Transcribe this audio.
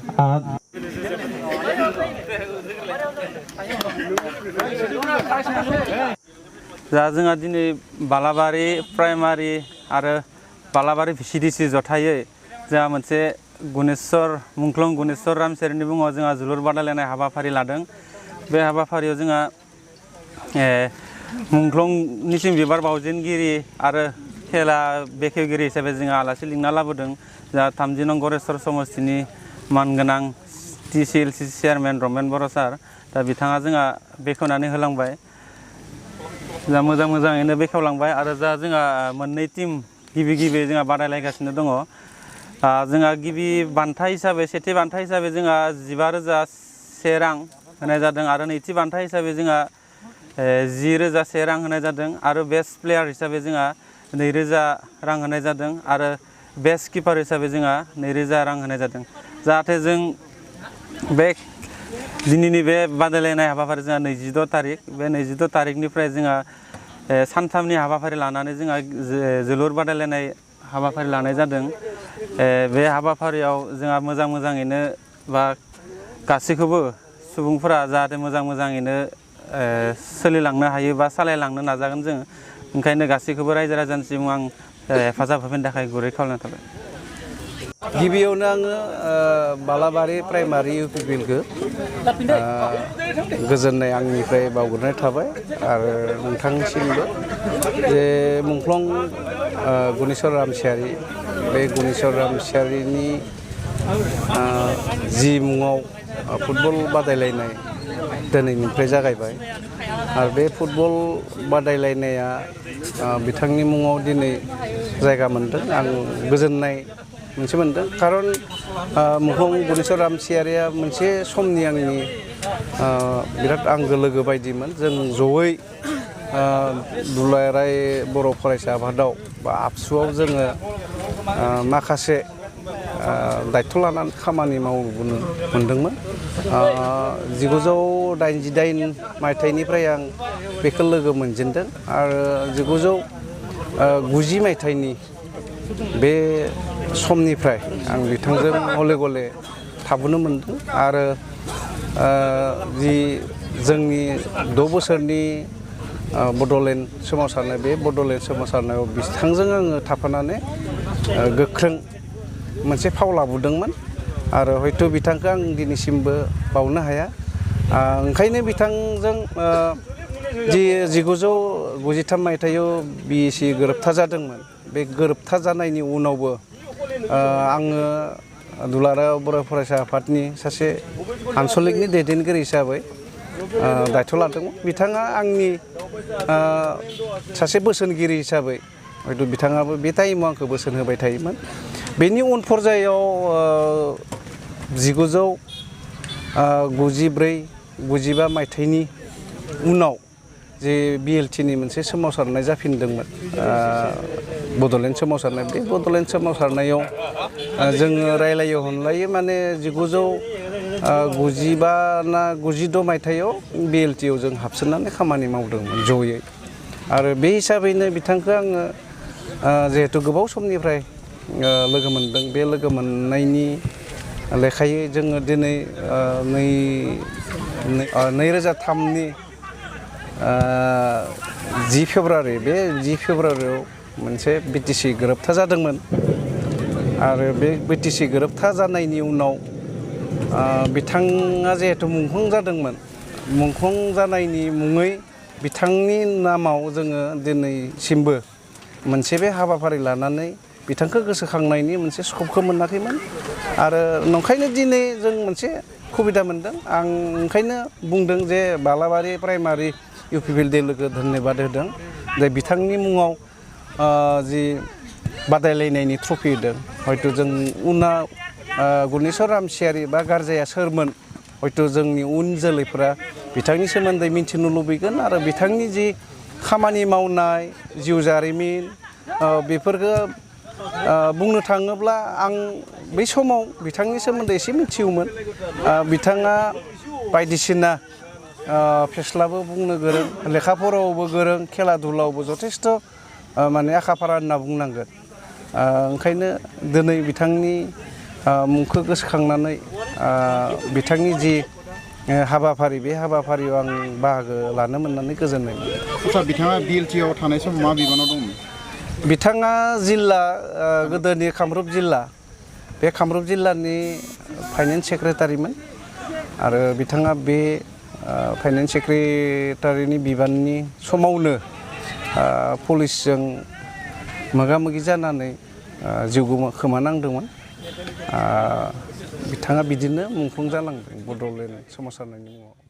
दा जोंहा दिनै बालाबारि प्राइमारि आरो बालाबारि VCDC जथायै जोंहा मोनसे गुनेश्वर मुंख्लं गुनेश्वर रामसियारिनि मुङाव जोंहा जोलुर बादायलायनाय हाबाफारि लादों। बे हाबाफारियाव जोंहा मुंख्लंनिसिम बिबार बावजेनगिरि आरो खेला बेखेवगिरि हिसाबै जोंहा आलासि लिंना लाबोदों। जोंहा 30 नं गरेस्वर समस्तिनि मानगोनां TCLC चेयारमेन रमेन बर' सार। दा बिथाङा जोंहा बेखेवनानै होलांबाय। जा मोजाङैनो बेखेवलांबाय आरो जोंहा मोननै टीम गिबि जोंहा बादायलायगासिनो दङ। जोंहा गिबि बान्था हिसाबै सेथि बान्था हिसाबै जोंहा 15,001 रां होनाय जादों आरो नैथि बान्था हिसाबै जोंहा 10,001 रां होनाय जादों आरो बेस्ट प्लेयार हिसाबै जोंहा 2,000 रां होनाय जादों आरो बेस्ट किपार हिसाबै जोंहा 2,000 रां होनाय जादों। जाहाथे जों बे दिनैनि बे बादायलायनाय हाबाफारि जोंहा 26 तारिख बे 26 तारिखनिफ्राय जोंहा सानथामनि हाबाफारि लानानै जोंहा जोलुर बादायलायनाय हाबाफारि लानाय जादों। बे हाबाफारियाव जोंहा मोजाङैनो बा गासैखौबो सुबुंफोरा जाहाथे मोजाङैनो सोलिलांनो हायो बा सालायलांनो नाजागोन जों। ओंखायनो गासैखौबो रायजो राजानिसिम आं हेफाजाब होफैनो थाखाय गुरै खावलायनाय थाबाय। गिबियावनो आङो बालाबारि प्राइमारि UPPLखौ गोजोननाय आंनिफ्राय बावग्रोनाय थाबाय आरो नोंथांनिसिमबो जे मुंख्लं गुनेश्वर रामसियारि बे गुनेश्वर रामसियारिनि जि मुङाव फुटबल बादायलायनाय दिनैनिफ्राय जागायबाय आरो बे फुटबल बादायलायनाया बिथांनि मुङाव दिनै जायगा मोनदों। आं गोजोननाय मोनसे मोनदों खारन मुंख्लं गुनेश्वर रामसियारिया मोनसे समनि आंनि बिराद आंगो लोगो बायदिमोन। जों जयै दुलाराय बर' फरायसा आफादाव बा आबसुआव जोङो माखासे दायथ' लानानै खामानि मावबोनो मोनदोंमोन। 1988 मायथाइनिफ्राय आं बेखौ लोगो मोनजेनदों आरो 1990 मायथाइनि बे समनिफ्राय आं बिथांजों गले गले थाबोनो मोनदों आरो जि जोंनि 6 बोसोरनि बड'लेण्ड सोमावसारनाय बे बड'लेण्ड सोमावसारनायाव बिथांजों आङो थाफानानै गोख्रों मोनसे फाव लाबोदोंमोन आरो हयथ' बिथांखौ आं दिनैसिमबो बावनो हाया। ओंखायनो बिथांजों जि 1993 मायथाइयाव BEC गोरोबथा जादोंमोन बे गोरोबथा जानायनि उनावबो आङो दुलाराय बर' फरायसा आफादनि सासे आनसलिकनि दैदेनगिरि हिसाबै दायथ' लादोंमोन। बिथाङा आंनि सासे बोसोनगिरि हिसाबै हयथ' बिथाङाबो बे टाइमाव आंखौ बोसोन होबाय थायोमोन। बेनि उन पर्यायाव 1994-95 मायथाइनि उनाव जे BLTनि मोनसे सोमावसारनाय जाफिनदोंमोन बड'लेण्ड सोमावसारनाय। बे बड'लेण्ड सोमावसारनायाव जोङो रायलायो हनलायो माने 1995 ना 96 मायथाइयाव BLTआव जों हाबसोनानै खामानि मावदोंमोन जयै आरो बे हिसाबैनो बिथांखौ आङो जिहेथु गोबाव समनिफ्राय लोगो मोनदों। बे लोगो मोननायनि लेखायै जोङो दिनै 2003नि 10 फेब्रुवारि बे 10 फेब्रुवारियाव मोनसे BTC गोरोबथा जादोंमोन आरो बे BTC गोरोबथा जानायनि उनाव बिथाङा जिहेथु मुंख्लं जादोंमोन मुंख्लं जानायनि मुङै बिथांनि नामाव जोङो दिनैसिमबो मोनसे बे हाबाफारि लानानै बिथांखौ गोसोखांनायनि मोनसे स्कपखौ मोनाखैमोन आरो नंखायनो दिनै जों मोनसे सुबिदा मोनदों। आं ओंखायनो बुंदों जे बालाबारि प्राइमारि UPPL लोगो धन्यबाद होदों जे बिथांनि मुङाव जि बादायलायनायनि ट्रफि होदों। हयथ' जों उनाव गुनेश्वर रामसियारि बा गारजाया सोरमोन हयथ' जोंनि उन जोलैफोरा बिथांनि सोमोन्दै मिथिनो लुबैगोन आरो बिथांनि जि खामानि मावनाय जिउ जारिमिन बेफोरखौ बुंनो थाङोब्ला आं बै समाव बिथांनि सोमोन्दै एसे मिथियोमोन। बिथाङा बायदिसिना फेस्लाबो बुंनो गोरों, लेखा फरायावबो गोरों, खेला दुलायावबो जथेस्थ' माने आखा फाखा होनना बुंनांगोन। ओंखायनो दिनै बिथांनि मुंखौ गोसोखांनानै बिथांनि जि हाबाफारि बे हाबाफारियाव आं बाहागो लानो मोननानै गोजोननाय मोनदों। आच्चा बिथाङा बिएलटिआव थानाय समाव मा बिबानाव दंमोन? बिथाङा जिल्ला गोदोनि कामरुप जिल्ला बे कामरुप जिल्लानि फाइनेन्स सेक्रेटारिमोन आरो बिथाङा बे फाइनेन्स सेक्रेटारिनि बिबाननि समावनो पुलिसजों मोगा मोगि जानानै जिउ खोमानांदोंमोन। बिथाङा बिदिनो मुंख्लं जालांदों बड'लेण्ड सोमावसारनायनि मुङाव।